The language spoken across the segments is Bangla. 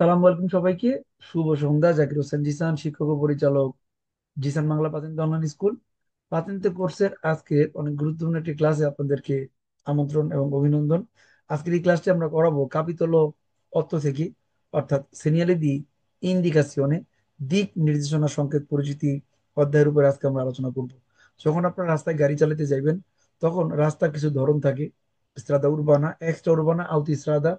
সালাম আলাইকুম সবাইকে। শুভ সন্ধ্যা। জাকির হোসেন জিসান, শিক্ষক ও পরিচালক, জিসান বাংলা পাতেন্তে অনলাইন স্কুল। পাতেন্তে কোর্সের আজকে অনেক গুরুত্বপূর্ণ একটি ক্লাসে আপনাদেরকে আমন্ত্রণ এবং অভিনন্দন। আজকের এই ক্লাসটি আমরা করাবো কাপিতল অত্ত থেকে, অর্থাৎ সেনিয়ালে দি ইন্ডিকাসিওনে, দিক নির্দেশনা সংকেত পরিচিতি অধ্যায়ের উপর আজকে আমরা আলোচনা করব। যখন আপনার রাস্তায় গাড়ি চালাতে যাইবেন, তখন রাস্তার কিছু ধরন থাকে: স্ট্রাদা উরবানা, এক্সট্রা উরবানা, আউতি স্ট্রাদা।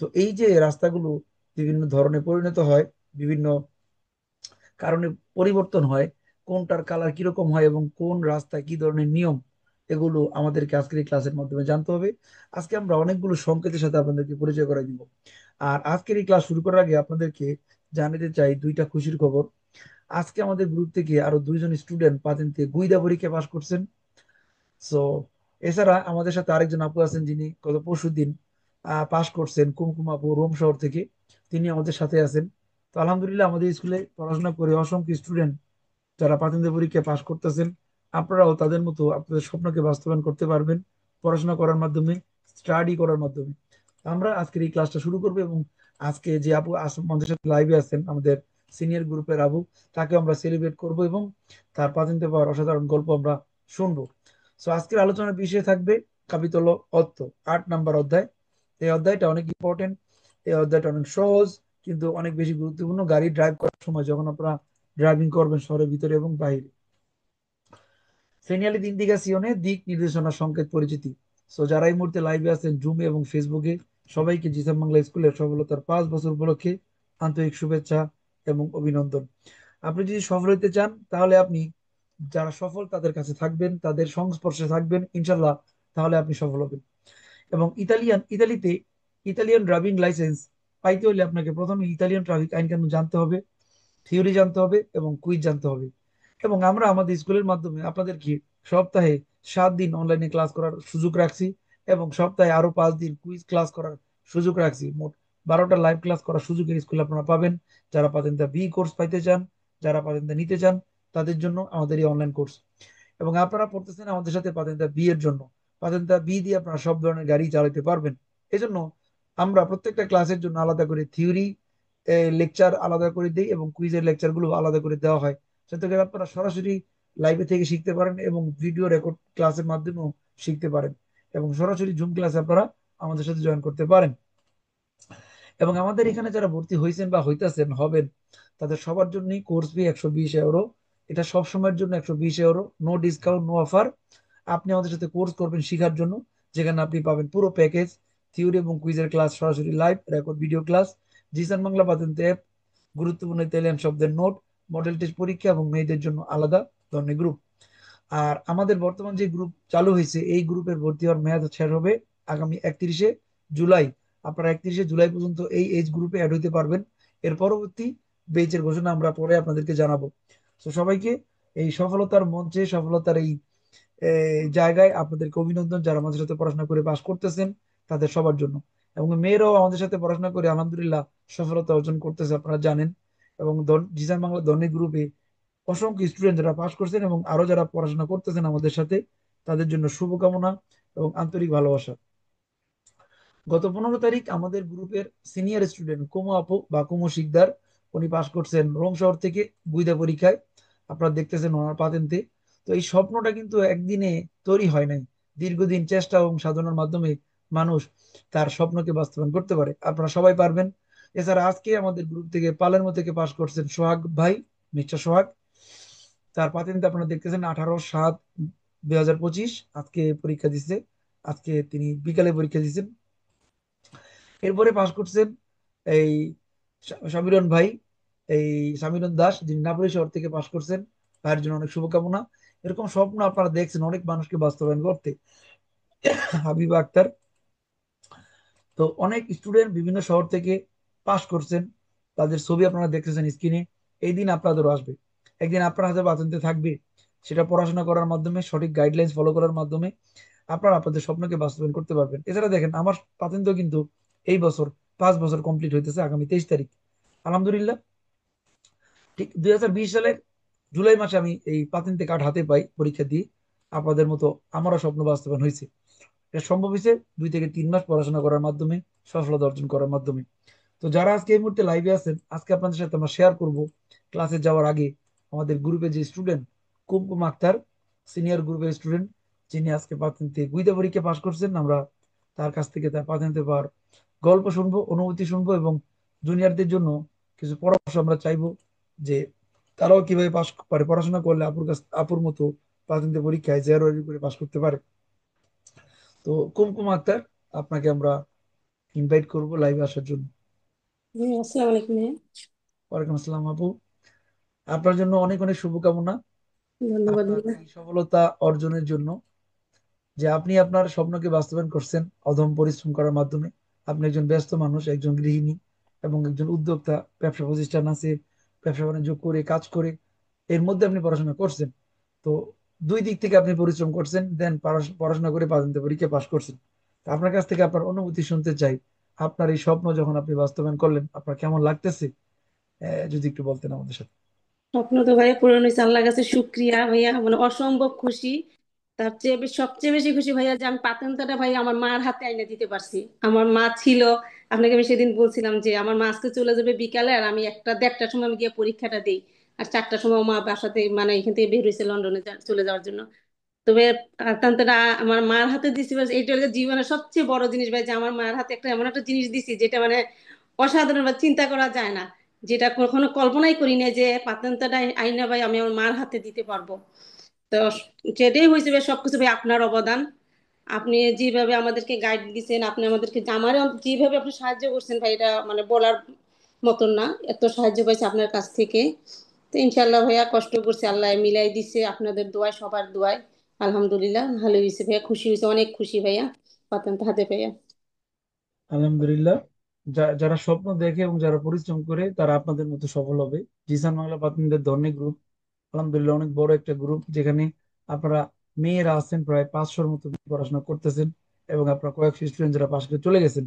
তো এই যে রাস্তাগুলো বিভিন্ন ধরনে পরিণত হয়, বিভিন্ন কারণে পরিবর্তন হয়, কোনটার কালার কিরকম হয় এবং কোন রাস্তায় কি ধরনের নিয়ম, এগুলো আমাদেরকে আজকের এই ক্লাসের মাধ্যমে জানতে হবে। আজকে আমরা অনেকগুলো সংকেতের সাথে আপনাদেরকে পরিচয় করে দিব। আর আজকের এই ক্লাস শুরু করার আগে আপনাদেরকে জানাতে চাই দুইটা খুশির খবর। আজকে আমাদের গ্রুপ থেকে আরো দুইজন স্টুডেন্ট পাতেন্তে গুইদা পরীক্ষা পাশ করছেন। সো এছাড়া আমাদের সাথে আরেকজন আপু আছেন যিনি গত পরশুদিন পাশ করছেন, কুমকুম আপু, রোম শহর থেকে। তিনি আমাদের সাথে আছেন। তো আলহামদুলিল্লাহ, আমাদের স্কুলে পড়াশোনা করে অসংখ্য স্টুডেন্ট যারা প্রাথমিক পরীক্ষায় পাশ করতেছেন, আপনারাও তাদের মতো আপনাদের স্বপ্নকে বাস্তবায়ন করতে পারবেন পড়াশোনা করার মাধ্যমে, স্টাডি করার মাধ্যমে। আমরা আজকের এই ক্লাসটা শুরু করবো এবং আজকে যে আপু আমাদের সাথে লাইভে আছেন, আমাদের সিনিয়র গ্রুপের আবু, তাকে আমরা সেলিব্রেট করব এবং তার প্রাথমিক পাওয়ার অসাধারণ গল্প আমরা শুনবো। সো আজকের আলোচনার বিষয় থাকবে কাপিতল অত্ত, 8 নাম্বার অধ্যায়। এই অধ্যায়টা অনেক ইম্পর্টেন্ট। এই অধ্যায়টা অনেক সহজ, কিন্তু অনেক বেশি গুরুত্বপূর্ণ গাড়ি ড্রাইভ করার সময়, যখন আপনারা ড্রাইভিং করবেন শহরের ভিতরে এবং বাইরে। সেনিয়ালি ইন্ডিকেশনে, দিক নির্দেশনা সংকেত পরিচিতি। সো যারা এই মুহূর্তে লাইভে আছেন জুমে এবং ফেসবুকে, সবাইকে জিসান বাংলা স্কুলের সফলতার 5 বছর উপলক্ষে আন্তরিক শুভেচ্ছা এবং অভিনন্দন। আপনি যদি সফল হতে চান, তাহলে আপনি যারা সফল তাদের কাছে থাকবেন, তাদের সংস্পর্শে থাকবেন ইনশাল্লাহ, তাহলে আপনি সফল হবেন। এবং ইতালিতে ইতালিয়ান ড্রাইভিং লাইসেন্স পাইতে হলে আপনাকে প্রথমে ইতালিয়ান ট্রাফিক আইন কানুন জানতে হবে, থিওরি জানতে হবে এবং কুইজ জানতে হবে। এবং আমরা আমাদের স্কুলের মাধ্যমে আপনাদেরকে সপ্তাহে 7 দিন অনলাইনে ক্লাস করার সুযোগ রাখছি এবং সপ্তাহে আরো 5 দিন কুইজ ক্লাস করার সুযোগ রাখছি। মোট 12টা লাইভ ক্লাস করার সুযোগ এই স্কুলে আপনারা পাবেন। যারা পাতেন্তা বি কোর্স পাইতে চান, যারা পাতেন্তা নিতে চান, তাদের জন্য আমাদের এই অনলাইন কোর্স। এবং আপনারা পড়তেছেন আমাদের সাথে পাতেন্তা বি এর জন্য। পাতেন্তা বি দিয়ে আপনারা সব ধরনের গাড়ি চালাতে পারবেন। এজন্য আমরা প্রত্যেকটা ক্লাসের জন্য আলাদা করে থিওরি লেকচার আলাদা করে দিই এবং কুইজের লেকচার গুলো আলাদা করে দেওয়া হয়, যাতে করে আপনারা সরাসরি লাইভে থেকে শিখতে পারেন এবং ভিডিও রেকর্ড ক্লাসের মাধ্যমেও শিখতে পারেন এবং সরাসরি জুম ক্লাসে আপনারা আমাদের সাথে জয়েন করতে পারেন। এবং আমাদের এখানে যারা ভর্তি হয়েছেন বা হইতেছেন হবেন, তাদের সবার জন্যই কোর্স ফি 120 ইউরো। এটা সব সময়ের জন্য 120 euro, no discount, no offer. আপনি আমাদের সাথে কোর্স করবেন শেখার জন্য, যেখানে আপনি পাবেন পুরো প্যাকেজ: থিওরি এবং কুইজের ক্লাস, সরাসরি live record video class, Zisan Bangla পাতেন্ট অ্যাপ, গুরুত্বপূর্ণ ইতালিয়ান শব্দের নোট, মডেল টেস্ট পরীক্ষা এবং মেয়েদের জন্য আলাদা ধরনের গ্রুপ। আর আমাদের বর্তমান যে গ্রুপ চালু হয়েছে, এই গ্রুপের ভর্তি হওয়ার মেয়াদ শেষ হবে আগামী 31শে জুলাই। আপনারা 31শে জুলাই পর্যন্ত এই এজ গ্রুপে অ্যাড হইতে পারবেন। এর পরবর্তী বেচের ঘোষণা আমরা পরে আপনাদেরকে জানাবো। তো সবাইকে এই সফলতার মঞ্চে, সফলতার এই জায়গায় আপনাদেরকে অভিনন্দন, যারা আমাদের সাথে পড়াশোনা করে পাশ করতেছেন তাদের সবার জন্য। এবং মেয়েরাও আমাদের সাথে পড়াশোনা করে আলহামদুলিল্লাহ সফলতা অর্জন করতেছে, আপনারা জানেন। এবং জিসান বাংলা ধনী গ্রুপে অসংখ্য স্টুডেন্ট যারা পাশ করছেন এবং আরো যারা পড়াশোনা করতেছেন আমাদের সাথে, তাদের জন্য শুভকামনা এবং আন্তরিক ভালোবাসা। গত 15 তারিখ আমাদের গ্রুপের সিনিয়র স্টুডেন্ট কুমু আপু বা কুমু শিকদার, উনি পাশ করছেন রোম শহর থেকে বুইদা পরীক্ষায়। আপনারা দেখতেছেন ওনার পাতেন্তে। তো এই স্বপ্নটা কিন্তু একদিনে তৈরি হয় নাই, দীর্ঘদিন চেষ্টা এবং সাধনার মাধ্যমে মানুষ তার স্বপ্নকে বাস্তবায়ন করতে পারে। আপনারা সবাই পারবেন। এছাড়া আজকে আমাদের গ্রুপ থেকে পালেরমো থেকে পাশ করছেন সোহাগ ভাই, মিস্টার সোহাগ। তার পাতেন্তে আপনারা দেখতেছেন 18/7/2025। আজকে পরীক্ষা দিচ্ছে, আজকে তিনি বিকালে পরীক্ষা দিচ্ছেন। এরপরে পাশ করছেন এই সমীরণ ভাই, এই সমীরণ দাস, যিনি নাপুরি শহর থেকে পাশ করছেন। ভাইয়ের জন্য অনেক শুভকামনা। এরকম স্বপ্ন আপনারা দেখছেন অনেক মানুষকে বাস্তবায়ন করতে। হাবিবা আক্তার। তো অনেক স্টুডেন্ট বিভিন্ন শহর থেকে পাশ করছেন, তাদের ছবি আপনারা দেখতেছেন স্ক্রিনে। এই দিন আপনাদেরও আসবে। একদিন আপনার হাতে বাঁচতে থাকবে, সেটা পড়াশোনা করার মাধ্যমে, সঠিক গাইডলাইন্স ফলো করার মাধ্যমে আপনারা আপনাদের স্বপ্নকে বাস্তবায়ন করতে পারবেন। এছাড়া দেখেন, আমার পাতেন্ট কিন্তু এই বছর 5 বছর কমপ্লিট হইতেছে আগামী 23 তারিখ। আলহামদুলিল্লাহ। ঠিক 2020 সালের জুলাই মাসে আমি এই পাতেন্তে কার্ড হাতে পাই পরীক্ষা দিয়ে। আপনাদের মতো আমারও স্বপ্ন বাস্তবায়ন হয়েছে। এটা সম্ভব হয়েছে 2 থেকে 3 মাস পড়াশোনা করার মাধ্যমে, সফলতা অর্জন করার মাধ্যমে। তো যারা আজকে এই মুহূর্তে লাইভে আছেন, আজকে আপনাদের সাথে আমরা শেয়ার করব ক্লাসে যাওয়ার আগে আমাদের গ্রুপে যে স্টুডেন্ট কুমকুম আক্তার, সিনিয়র গ্রুপের স্টুডেন্ট, যিনি আজকে পাতেন্তে গুইদা পরীক্ষা পাশ করছেন, আমরা তার কাছ থেকে তার পাতেন্তে পাওয়ার গল্প শুনবো, অনুভূতি শুনবো এবং জুনিয়রদের জন্য কিছু পরামর্শ আমরা চাইবো যে তারাও কিভাবে পাশ পারে, পড়াশোনা করলে আপুর মতো পাতেন্তে পরীক্ষায় 0 করে পাশ করতে পারে। তো কুমকুম আক্তার, আপনাকে আমরা ইনভাইট করব লাইভে আসার জন্য। আসসালামু আলাইকুম ভাইয়া। ওয়ালাইকুম আসসালাম আপু। আপনার জন্য অনেক অনেক শুভকামনা ধন্যবাদ আপনার ভাইয়া। এই সফলতা অর্জনের জন্য, যে আপনি আপনার স্বপ্নকে বাস্তবায়ন করছেন অধম পরিশ্রম করার মাধ্যমে। আপনি একজন ব্যস্ত মানুষ, একজন গৃহিণী এবং একজন উদ্যোক্তা, ব্যবসা প্রতিষ্ঠান আছে, ব্যবসা বাণিজ্য করে কাজ করে এর মধ্যে আপনি পড়াশোনা করছেন। তো দুই দিক থেকে আপনি পরিশ্রম করছেন, দেন পড়াশোনা করে পাঠান্তে পরীক্ষা পাশ করছেন। তো আপনার কাছ থেকে আপনার অনুভূতি শুনতে চাই। আপনার এই স্বপ্ন যখন আপনি বাস্তবায়ন করলেন, আপনার কেমন লাগতেছে? যদি একটু বলতেন আমাদের সাথে। স্বপ্ন তো ভাইয়া পূরণ হয়েছে, আল্লাহর কাছে শুক্রিয়া ভাইয়া, মানে অসম্ভব খুশি। তার চেয়ে সবচেয়ে বেশি খুশি ভাইয়া যে আমি পাতেন্তাটা ভাই আমার মার হাতে আইনা দিতে পারছি। আমার মা ছিল, আপনাকে আমি সেদিন বলছিলাম যে আমার মা আজকে চলে যাবে বিকালে, আর আমি একটা 1:30টার সময় আমি গিয়ে পরীক্ষাটা দিই। আর 4টার সময় মা বাসাতে মানে এখান থেকে বের হয়েছে লন্ডনে চলে যাওয়ার জন্য। তবে তান্তরা আমার মার হাতে দিছি, বাস এইটা হলো জীবনের সবচেয়ে বড় জিনিস ভাই, যে আমার মার হাতে একটা এমন একটা জিনিস দিছি যেটা মানে অসাধারণ বা চিন্তা করা যায় না। যেটা কখনো কল্পনাই করি না যে পাতান্তাটা আইনা ভাই আমি আমার মার হাতে দিতে পারবো। তো সেটাই হয়েছে ভাই, সবকিছু ভাই আপনার অবদান। আপনি যেভাবে আমাদেরকে গাইড দিচ্ছেন, আপনি আমাদেরকে আমার যেভাবে আপনি সাহায্য করছেন ভাই, এটা মানে বলার মতন না। এত সাহায্য পাইছে আপনার কাছ থেকে। তো ইনশাল্লাহ ভাইয়া কষ্ট করছে, আল্লাহ মিলাই দিছে আপনাদের দোয়ায়, সবার দোয়ায়। আলহামদুলিল্লাহ ভালো হয়েছে ভাইয়া, খুশি হয়েছে, অনেক খুশি ভাইয়া পাতান হাতে পাইয়া। আলহামদুলিল্লাহ। যারা স্বপ্ন দেখে এবং যারা পরিশ্রম করে তারা আপনাদের মতো সফল হবে। জিসান বাংলা পাত্রীদের ধর্ণী গ্রুপ আলহামদুলিল্লাহ অনেক বড় একটা গ্রুপ, যেখানে আপনারা মেয়েরা আছেন প্রায় 500-র মতো মেয়ে পড়াশোনা করতেছেন এবং আপনারা কয়েকশো স্টুডেন্ট যারা পাশ করে চলে গেছেন।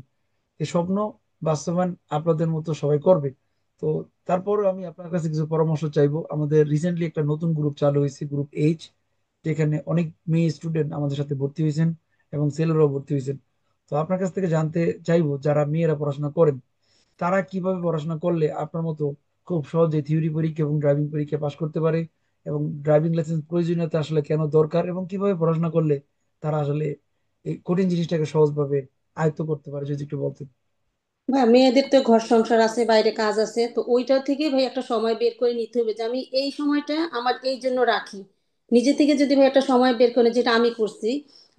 এই স্বপ্ন বাস্তবায়ন আপনাদের মতো সবাই করবে। তো তারপর আমি আপনার কাছে কিছু পরামর্শ চাইবো। আমাদের রিসেন্টলি একটা নতুন গ্রুপ চালু হয়েছে, গ্রুপ এইচ, যেখানে অনেক মেয়ে স্টুডেন্ট আমাদের সাথে ভর্তি হয়েছেন এবং ছেলেরাও ভর্তি হয়েছেন। তো আপনার কাছ থেকে জানতে চাইবো, যারা মেয়েরা পড়াশোনা করেন তারা কিভাবে পড়াশোনা করলে আপনার মতো খুব সহজে থিওরি পরীক্ষা এবং ড্রাইভিং পরীক্ষা পাশ করতে পারে, এবং ড্রাইভিং লাইসেন্স প্রয়োজনীয়তা আসলে কেন দরকার, এবং কিভাবে পড়াশোনা করলে তারা আসলে এই কঠিন জিনিসটাকে সহজভাবে আয়ত্ত করতে পারে, যদি একটু বলতেন। ভাই মেয়েদের তো ঘর সংসার আছে, বাইরে কাজ আছে, তো ওইটা থেকে ভাই একটা সময় বের করে নিতে হবে যে আমি এই সময়টা আমার এই জন্য রাখি। নিজে থেকে যদি ভাই একটা সময় বের করে, যেটা আমি করছি,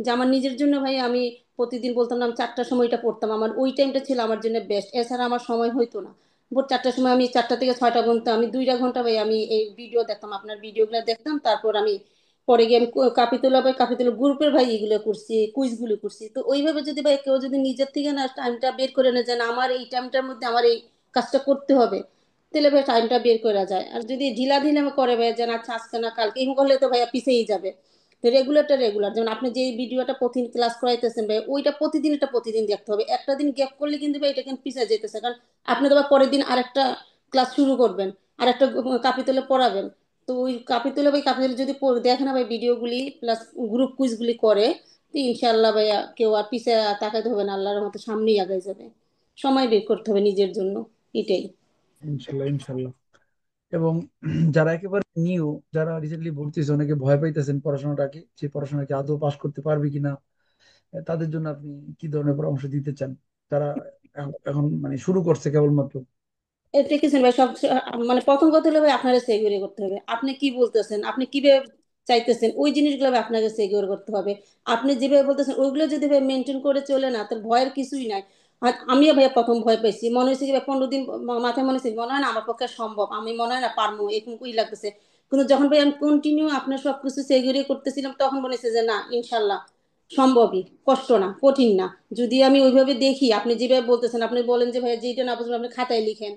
যে আমার নিজের জন্য ভাই আমি প্রতিদিন বলতাম না আমি 4টার সময়টা পড়তাম, আমার ওই টাইমটা ছিল আমার জন্য বেস্ট, এছাড়া আমার সময় হইতো না। ভোর 4টার সময় আমি 4টা থেকে 6টা পর্যন্ত আমি 2টা ঘন্টা ভাই আমি এই ভিডিও দেখতাম, আপনার ভিডিওগুলো দেখতাম, তারপর আমি পরে গিয়ে আমি কাপিতলা ভাই কাপিতলা গ্রুপের ভাই এগুলো করছি, কুইজগুলো করছি। তো ওইভাবে যদি ভাই কেউ যদি নিজের থেকে না টাইমটা বের করে নেয় যে না, আমার এই টাইমটার মধ্যে আমার এই কাজটা করতে হবে, তাহলে ভাই টাইমটা বের করা যায়। আর যদি ঢিলা ঢিলা করে ভাই যে না আচ্ছা আজকে না কালকে, এরকম করলে তো ভাইয়া পিছিয়েই যাবে। তো রেগুলারটা রেগুলার, যেমন আপনি যে ভিডিওটা প্রতিদিন ক্লাস করাইতেছেন ভাই, ওইটা প্রতিদিন, এটা প্রতিদিন দেখতে হবে। একটা দিন গ্যাপ করলে কিন্তু ভাই এটা কিন্তু পিছিয়ে যেতেছে, কারণ আপনি তো আবার পরের দিন আরেকটা ক্লাস শুরু করবেন, আরেকটা কাপিতলে পড়াবেন। তো ওই কাপিতলে ভাই কাপিতলে যদি দেখে না ভাই ভিডিওগুলি প্লাস গ্রুপ কুইজগুলি করে, তো ইনশাআল্লাহ ভাইয়া কেউ আর পিছে তাকাতে হবে না, আল্লাহর মতো সামনেই আগায় যাবে। সময় বের করতে হবে নিজের জন্য, এটাই। ইনশাল্লাহ, ইনশাল্লাহ। এবং যারা একেবারে নিউ, যারা রিসেন্টলি ভর্তি হয়েছে, অনেকে ভয় পাইতেছেন পড়াশোনাটাকে, যে পড়াশোনাকে আদৌ পাশ করতে পারবে কিনা, তাদের জন্য আপনি কি ধরনের পরামর্শ দিতে চান? তারা এখন মানে শুরু করছে কেবলমাত্র। এটা কিছু না ভাই, সব মানে প্রথম কথা হলো ভাই আপনারা সিকিউর করতে হবে আপনি কি বলতেছেন, আপনি কিভাবে চাইতেছেন, ওই জিনিসগুলো ভাই আপনাকে সিকিউর করতে হবে। আপনি যেভাবে বলতেছেন ওইগুলো যদি ভাই মেনটেন করে চলে না, তার ভয়ের কিছুই নাই। আর আমিও ভাইয়া প্রথম ভয় পাইছি, মনে হয়েছে কি ভাই 15 দিন মাথায় মনে হয়েছে মনে হয় না আমার পক্ষে সম্ভব, আমি মনে হয় না পারবো, এরকম কই লাগতেছে। কিন্তু যখন ভাই আমি কন্টিনিউ আপনার সবকিছু সিকিউর করতেছিলাম, তখন মনে হচ্ছে যে না ইনশাল্লাহ সম্ভবই, কষ্ট না, কঠিন না। যদি আমি ওইভাবে দেখি, আপনি যেভাবে বলতেছেন, আপনি বলেন যে ভাই যেটা না বুঝবেন আপনি খাতায় লিখেন।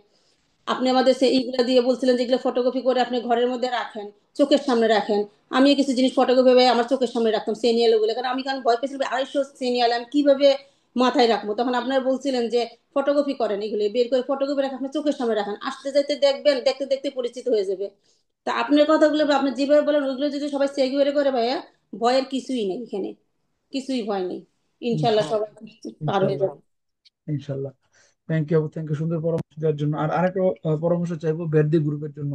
আপনি আমাদের এইগুলো দিয়ে বলছিলেন যেগুলো ফটোকপি করে আপনি ঘরের মধ্যে রাখেন, চোখের সামনে রাখেন। আমিও কিছু জিনিস ফটোকপি ভাবে আমার চোখের সামনে রাখতাম, সিরিয়াল গুলো, কারণ আমি কারণ ভয় পেয়েছিলাম 250 সিরিয়াল আমি কিভাবে মাথায় রাখবো। তখন আপনারা বলছিলেন যে ফটোকপি করেন, এগুলো বের করে ফটোকপি রাখেন, আপনি চোখের সামনে রাখেন, আসতে যেতে দেখবেন, দেখতে দেখতে পরিচিত হয়ে যাবে। তা আপনার কথাগুলো বা আপনি যেভাবে বলেন ওইগুলো যদি সবাই সেগুয়ারে করে ভাইয়া, ভয়ের কিছুই নেই এখানে, কিছুই ভয় নেই। ইনশাল্লাহ ইনশাল্লাহ, সবাই পার হয়ে ইনশাল্লাহ, যাবে। ইনশাল্লাহ। থ্যাংক ইউ, থ্যাংক ইউ সুন্দর পরামর্শ দেওয়ার জন্য। আর আরেকটা পরামর্শ চাইবো বেরদি গ্রুপের জন্য।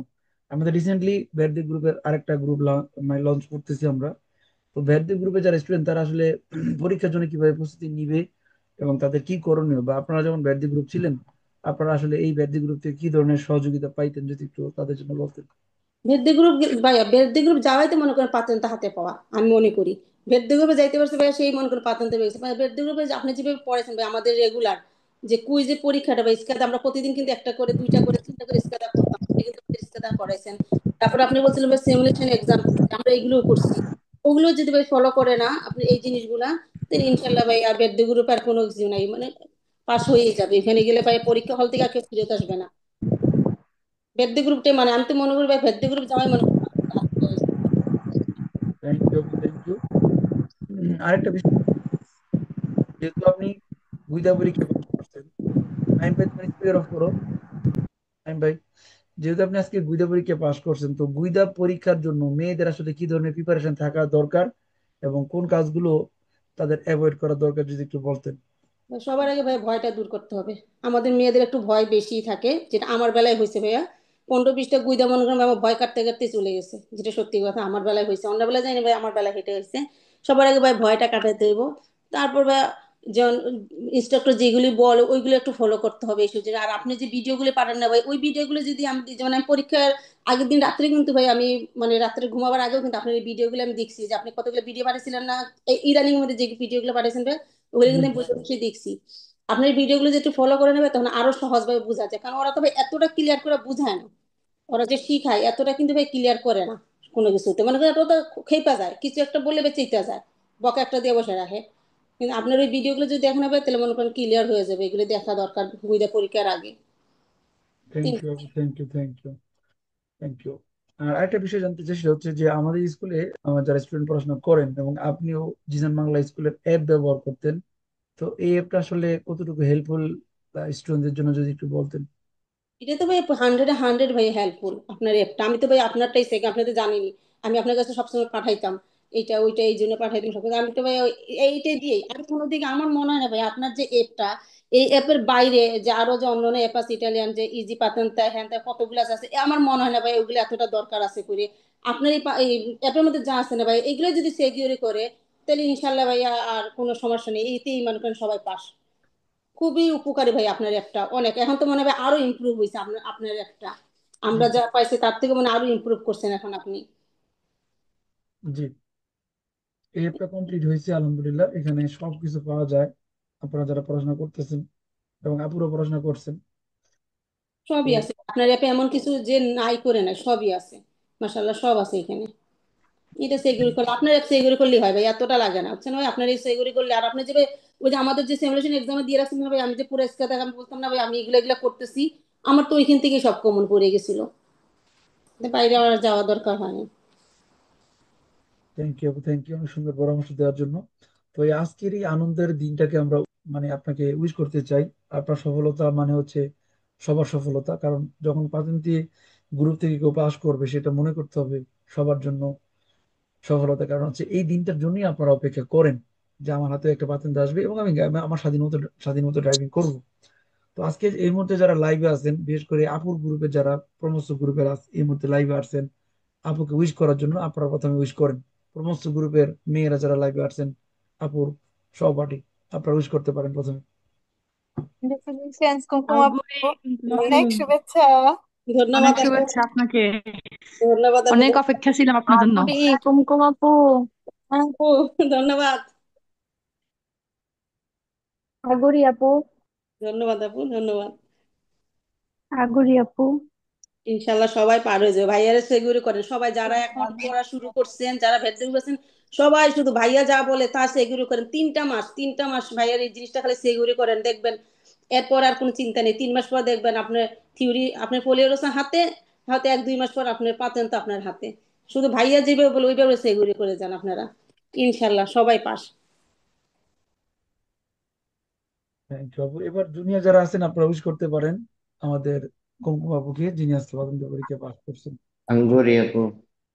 আমাদের রিসেন্টলি বেরদি গ্রুপের আরেকটা গ্রুপ মানে লঞ্চ করতেছি আমরা। তো বেরদি গ্রুপে যারা স্টুডেন্ট তারা আসলে পরীক্ষার জন্য কিভাবে প্রস্তুতি নিবে এবং তাদের কি করণীয়, বা আপনারা যখন বেরদি গ্রুপ ছিলেন আপনারা আসলে এই বেরদি গ্রুপ থেকে কি ধরনের সহযোগিতা পাইতেন যদি একটু তাদের জন্য বলতেন। ভেদ্দি গ্রুপ, ভাইয়া ভেদ্দি গ্রুপ যাওয়াই তো মনে করেন পাতেন্তা হাতে পাওয়া, আমি মনে করি। ভেদ্দি গ্রুপে যাইতে পারছে ভাইয়া, সেই মনে করেন পাতেন্তা পেয়েছে ভাই। ভেদ্দি গ্রুপে আপনি যেভাবে পড়েছেন ভাই, আমাদের রেগুলার যে কুইজের পরীক্ষাটা বা স্কাদা, আমরা প্রতিদিন কিন্তু একটা করে, দুইটা করে, তিনটা করে স্কাদা করতাম, আপনি কিন্তু স্কাদা করাইছেন। তারপরে আপনি বলছিলেন ভাই সিমুলেশন এক্সাম, আমরা এগুলোও করছি। ওগুলো যদি ভাই ফলো করে না আপনি এই জিনিসগুলা, তাহলে ইনশাল্লাহ ভাই আর ভেদ্দি গ্রুপ আর কোনো কিছু নাই, মানে পাস হয়েই যাবে। এখানে গেলে ভাই পরীক্ষা হল থেকে আর কেউ ফিরত আসবে না। ভেদ্দি গ্রুপটাই মানে আমি তো মনে করি ভাই, ভেদ্দি গ্রুপ যাওয়াই মনে করি পাতেন্তা হাতে পাওয়া। Thank you, thank you. আরেকটা বিষয়, যেহেতু আপনি গুইদা পরীক্ষা পাস করছেন, নাইম ভাই তুমি স্পিকার অফ করো। নাইম ভাই, যেহেতু আপনি আজকে গুইদা পরীক্ষা পাস করছেন, তো গুইদা পরীক্ষার জন্য মেয়েদের আসলে কি ধরনের প্রিপারেশন থাকা দরকার এবং কোন কাজগুলো তাদের অ্যাভয়েড করা দরকার যদি একটু বলতেন। সবার আগে ভাই ভয়টা দূর করতে হবে। আমাদের মেয়েদের একটু ভয় বেশি থাকে, যেটা আমার বেলায় হয়েছে ভাইয়া। 15-20টা গুইদা মনে করেন আমার ভয় কাটতে কাটতে চলে গেছে, যেটা সত্যি কথা। আমার বেলায় হয়েছে, অন্য বেলায় জানি ভাই, আমার বেলায় হেঁটে হয়েছে। সবার আগে ভাই ভয়টা কাটাতে হইব। তারপর ভাই যেমন ইনস্ট্রাক্টর যেগুলি বলে ওইগুলো একটু ফলো করতে হবে এই সুযোগে। আর আপনি যে ভিডিওগুলো পাঠান না ভাই, ওই ভিডিওগুলো যদি আমি, যেমন আমি পরীক্ষার আগের দিন রাত্রে কিন্তু ভাই আমি, মানে রাত্রে ঘুমাবার আগেও কিন্তু আপনার এই ভিডিওগুলো আমি দেখছি, যে আপনি কতগুলো ভিডিও পাঠিয়েছিলেন না এই ইদানিং মধ্যে, যে ভিডিওগুলো পাঠিয়েছেন ভাই, ওগুলো জি কিন্তু আমি জি। বসে বসে দেখছি। আপনার ভিডিওগুলো যদি একটু ফলো করে নেবে তখন আরো সহজভাবে বোঝা যায়, কারণ ওরা তো ভাই এতটা ক্লিয়ার করে বোঝায় না। ওরা যে শিখায় এতটা কিন্তু ভাই ক্লিয়ার করে না কোনো কিছুতে, মনে করেন ওটা খেপা যায়, কিছু একটা বললে বা চেইতা যায়, বকা একটা দিয়ে বসে রাখে। কিন্তু আপনার ওই ভিডিওগুলো যদি দেখেন হবে তাহলে মনে করেন ক্লিয়ার হয়ে যাবে, এগুলো দেখা দরকার বুঝে পরীক্ষার আগে। থ্যাংক তিন you, thank you, thank you, thank you. আর একটা বিষয় জানতে চাই, সেটা হচ্ছে যে আমাদের স্কুলে আমার যারা স্টুডেন্ট পড়াশোনা করেন এবং আপনিও জিসান বাংলা স্কুলের অ্যাপ ব্যবহার করতেন, তো এই অ্যাপটা আসলে কতটুকু হেল্পফুল স্টুডেন্টদের জন্য যদি একটু বলতেন। এটা তো ভাই 100-এ 100 ভাই হেল্পফুল আপনার অ্যাপটা। আমি তো ভাই আপনারটাই সেক, আপনি তো জানেনই আমি আপনার কাছে সবসময় পাঠাইতাম এইটা ওইটা, এই জন্য পাঠাইতাম সব কিছু। আমি তো ভাই এইটাই দিয়েই, আমি কোনো দিকে আমার মনে হয় না ভাই আপনার যে অ্যাপটা, এই অ্যাপের বাইরে যে আরো যে অন্যান্য অ্যাপ আছে, ইটালিয়ান যে ইজি পাতান হ্যান ত্যান কতগুলো আছে, আমার মনে হয় না ভাই ওগুলো এতটা দরকার আছে করে। আপনার এই অ্যাপের মধ্যে যা আছে না ভাই, এগুলো যদি সিকিউর করে, তাহলে ইনশাল্লাহ ভাই আর কোনো সমস্যা নেই, এইতেই মনে করেন সবাই পাস। খুবই উপকারী ভাই আপনার অ্যাপটা অনেক, এখন তো মনে হয় আরো ইমপ্রুভ হয়েছে আপনার আপনার অ্যাপটা। জি আমরা যা পাইছি তার থেকে মনে হয় আরো ইমপ্রুভ করছেন এখন আপনি। জি। এই অ্যাপটা কমপ্লিট হয়েছে আলহামদুলিল্লাহ, এখানে সবকিছু পাওয়া যায় আপনারা যারা পড়াশোনা করতেছেন এবং আপুরও পড়াশোনা করছেন। তো সবই আছে আপনার অ্যাপে, এমন কিছু যে নাই করে নাই, সবই আছে। মাশাল্লাহ সব আছে এখানে। এটা সিকিউর করলে, আপনার অ্যাপ সিকিউর করলেই হয় ভাই, এতটা লাগে না বুঝছেন ভাই। আপনার এই সিকিউর করলে, আর আপনি যে ভাই ওই যে আমাদের যে সিমুলেশন এক্সামে দিয়ে রাখছেন না ভাই, আমি যে পুরো স্কেল আমি বলতাম না ভাই আমি এগুলো এগুলো করতেছি, আমার তো ওইখান থেকে সব কমন পড়ে গেছিল, বাইরে আর যাওয়া দরকার হয়নি। থ্যাংক ইউ, থ্যাংক ইউ, অনেক সুন্দর পরামর্শ দেওয়ার জন্য। তো এই আজকের এই আনন্দের দিনটাকে আমরা মানে আপনাকে উইশ করতে চাই। আপনার সফলতা মানে হচ্ছে সবার সফলতা, কারণ যখন পাতেন্টি গ্রুপ থেকে কেউ পাস করবে সেটা মনে করতে হবে সবার জন্য সফলতা। কারণ হচ্ছে এই দিনটার জন্যই আপনারা অপেক্ষা করেন যে আমার হাতে একটা পাতেন্ট আসবে এবং আমি আমার স্বাধীন মতো ড্রাইভিং করব। তো আজকে এই মুহূর্তে যারা লাইভে আছেন, বিশেষ করে আপুর গ্রুপে যারা প্রমোস গ্রুপের এই মুহূর্তে লাইভে আসছেন, আপুকে উইশ করার জন্য আপনারা প্রথমে উইশ করেন। প্রমোস গ্রুপের মেয়েরা যারা লাইভে আসছেন, আপুর সহপাঠী, আপনারা উইশ করতে পারেন প্রথমে। কংগ্রেচুলেশনস কুমকুম আপু, আগুরি আপু, অনেক শুভেচ্ছা। অনেক ধন্যবাদ আপু। শুভেচ্ছা আপনাকে। ধন্যবাদ আপু। অনেক অপেক্ষা ছিলাম আপনার জন্য। আগুরি কুমকুম আপু, আপু ধন্যবাদ। আগুরি আপু, ধন্যবাদ আপু, ধন্যবাদ। আগুরি আপু। ইনশাল্লাহ সবাই পার হয়ে যাবে, ভাইয়ারে সেগুলো করেন সবাই, যারা এখন পড়া শুরু করছেন, যারা ভেতরে গেছেন, সবাই শুধু ভাইয়া যা বলে তা সেগুলো করেন। 3টা মাস, 3টা মাস ভাইয়ার এই জিনিসটা খালি সেগুলো করেন, দেখবেন এরপর আর কোনো চিন্তা নেই। 3 মাস পর দেখবেন আপনার থিওরি, আপনার ফলিওরস হাতে, হয়তো 1-2 মাস পর আপনার পাতেন তো আপনার হাতে। শুধু ভাইয়া যেভাবে বলে ওইভাবে সেগুলো করে যান আপনারা, ইনশাল্লাহ সবাই পাস। থ্যাংক ইউ আপু। এবার জুনিয়র যারা আছেন আপনারা উইশ করতে পারেন আমাদের কুমকুম আপুকে, যিনি আজকে প্রথম পরীক্ষা পাস করছেন। আঙ্গুরি আপু,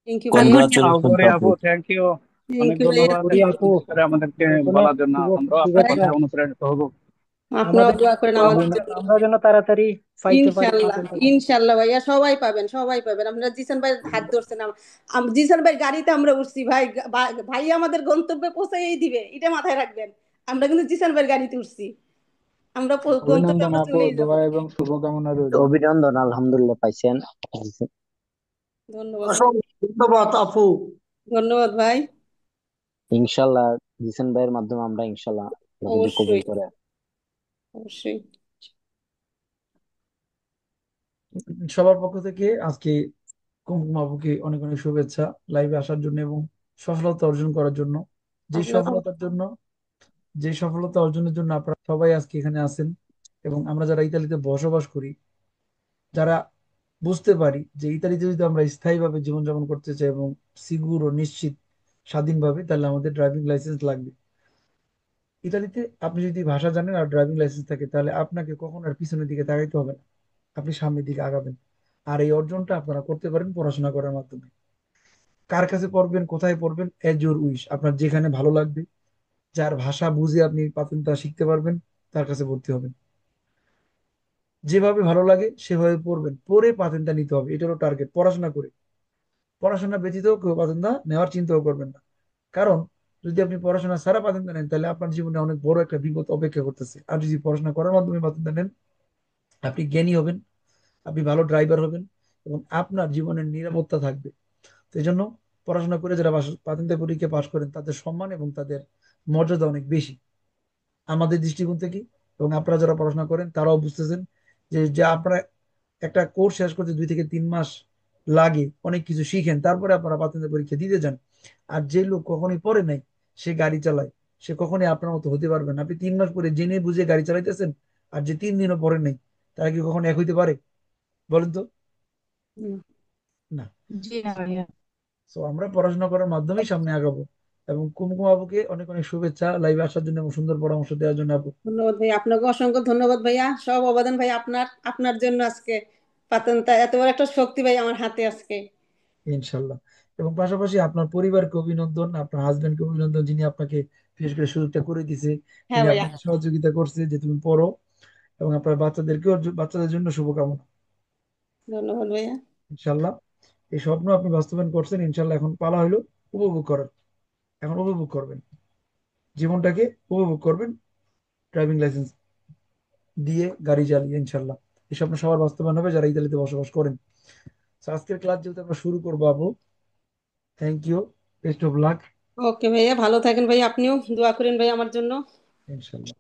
থ্যাংক ইউ ভাইয়া। আঙ্গুরি কংগ্রাচুলেশনস গৌরী আপু। আপু, থ্যাংক ইউ থ্যাংক অনেক ইউ ভাইয়া। ধন্যবাদ করি এই আপু, বিষয়ে আমাদেরকে অনেক অনেক বলার জন্য। আমরাও আপনার শুভেচ্ছা। কথায় অনুপ্রাণিত হব। আপনারাও আমাদের দোয়া করেন দোয়া আমাদের করবেন। জন্য। আমরা যেন তাড়াতাড়ি পাইতে পারি ইনশাল্লাহ, পাতেন্টটা। ইনশাল্লাহ ভাইয়া, সবাই পাবেন, সবাই পাবেন। আপনারা জিসান ভাই হাত ধরছেন, জিসান ভাই গাড়িতে আমরা উঠছি ভাই, ভাই আমাদের গন্তব্যে পৌঁছাই দিবে, এটা মাথায় রাখবেন। আমরা কিন্তু জিসান ভাইয়ের গাড়িতে উঠছি, আমরা গন্তব্যে অভিনন্দন আমরা আপু, চলেই যাব। দোয়া এবং শুভকামনা রইল। অভিনন্দন, আলহামদুলিল্লাহ পাইছেন। ধন্যবাদ ভাই। অসংখ্য ধন্যবাদ আপু। ধন্যবাদ ভাই। ইনশাল্লাহ জিসেন ভাইয়ের মাধ্যমে আমরা ইনশাল্লাহ আল্লাহ যদি কবুল অবশ্যই, করে। অবশ্যই। সবার পক্ষ থেকে আজকে কুমকুম আপুকে অনেক অনেক শুভেচ্ছা লাইভে আসার জন্য এবং সফলতা অর্জন করার জন্য। যে আপনার সফলতার জন্য যে সফলতা অর্জনের জন্য আপনারা সবাই আজকে এখানে আছেন, এবং আমরা যারা ইতালিতে বসবাস করি, যারা বুঝতে পারি যে ইতালিতে যদি আমরা স্থায়ীভাবে জীবনযাপন করতে চাই এবং সিকিউর ও নিশ্চিত স্বাধীনভাবে, তাহলে আমাদের ড্রাইভিং লাইসেন্স লাগবে। ইতালিতে আপনি যদি ভাষা জানেন আর ড্রাইভিং লাইসেন্স থাকে, তাহলে আপনাকে কখন আর পিছনের দিকে তাকাইতে হবে না, আপনি সামনের দিকে আগাবেন। আর এই অর্জনটা আপনারা করতে পারেন পড়াশোনা করার মাধ্যমে। কার কাছে পড়বেন, কোথায় পড়বেন, এজ ইউর উইশ, আপনার যেখানে ভালো লাগবে, যার ভাষা বুঝে আপনি পাতেনটা শিখতে পারবেন, তার কাছে ভর্তি হবেন। যেভাবে ভালো লাগে সেভাবে পড়বেন, পড়ে পাতেনটা নিতে হবে, এটা হলো টার্গেট। পড়াশোনা করে, পড়াশোনা ব্যতীত কেউ পাতেনটা নেওয়ার চিন্তাও করবেন না। কারণ যদি আপনি পড়াশোনা ছাড়া পাতেনটা নেন, তাহলে আপনার জীবনে অনেক বড় একটা বিপদ অপেক্ষা করতেছে। আর যদি পড়াশোনা করার মাধ্যমে পাতেনটা নেন, আপনি জ্ঞানী হবেন, আপনি ভালো ড্রাইভার হবেন, এবং আপনার জীবনের নিরাপত্তা থাকবে। তো এই জন্য পড়াশোনা করে যারা পাতেন্টের পরীক্ষা পাশ করেন, তাদের সম্মান এবং তাদের মর্যাদা অনেক বেশি আমাদের দৃষ্টিকোণ থেকে। এবং আপনারা যারা পড়াশোনা করেন তারাও বুঝতেছেন যে যে আপনারা একটা কোর্স শেষ করতে 2 থেকে 3 মাস লাগে, অনেক কিছু শিখেন, তারপরে আপনারা পাতেন্টের পরীক্ষা দিতে যান। আর যে লোক কখনোই পড়ে নাই, সে গাড়ি চালায়, সে কখনোই আপনার মতো হতে পারবে না। আপনি 3 মাস পরে জেনে বুঝে গাড়ি চালাইতেছেন, আর যে 3 দিনও পড়ে নাই, তারা কি কখনো এক হইতে পারে? বলেন তো। না। জি না ভাইয়া। তো আমরা পড়াশোনা করার মাধ্যমেই সামনে আগাবো। এবং কুমকুম আপুকে অনেক অনেক শুভেচ্ছা লাইভে আসার জন্য এবং সুন্দর পরামর্শ দেওয়ার জন্য আপু। ধন্যবাদ ভাই, আপনাকে অসংখ্য ধন্যবাদ ভাইয়া, সব অবদান ভাই আপনার, আপনার জন্য আজকে পাতেনটা এত বড় একটা শক্তি ভাই আমার হাতে আজকে। ইনশাল্লাহ। এবং পাশাপাশি আপনার পরিবারকে অভিনন্দন, আপনার হাজবেন্ডকে অভিনন্দন, যিনি আপনাকে বিশেষ করে সুযোগটা করে দিছে, হ্যাঁ যিনি ভাইয়া। আপনাকে সহযোগিতা করছে যে তুমি পড়ো। এবং আপনার বাচ্চাদেরকেও, বাচ্চাদের জন্য শুভকামনা। ধন্যবাদ ভাইয়া। ইনশাল্লাহ এই স্বপ্ন আপনি বাস্তবায়ন করছেন, ইনশাল্লাহ এখন পালা হইলো উপভোগ করার। এখন উপভোগ করবেন, জীবনটাকে উপভোগ করবেন, ড্রাইভিং লাইসেন্স দিয়ে গাড়ি চালিয়ে ইনশাল্লাহ। এই স্বপ্ন সবার বাস্তবায়ন হবে যারা ইতালিতে বসবাস করেন। So, আজকের ক্লাস যেহেতু আমরা শুরু করবো আপু, thank you, best of luck. Okay ভাইয়া, ভালো থাকেন ভাই, আপনিও দোয়া করেন ভাই আমার জন্য। ইনশাল্লাহ।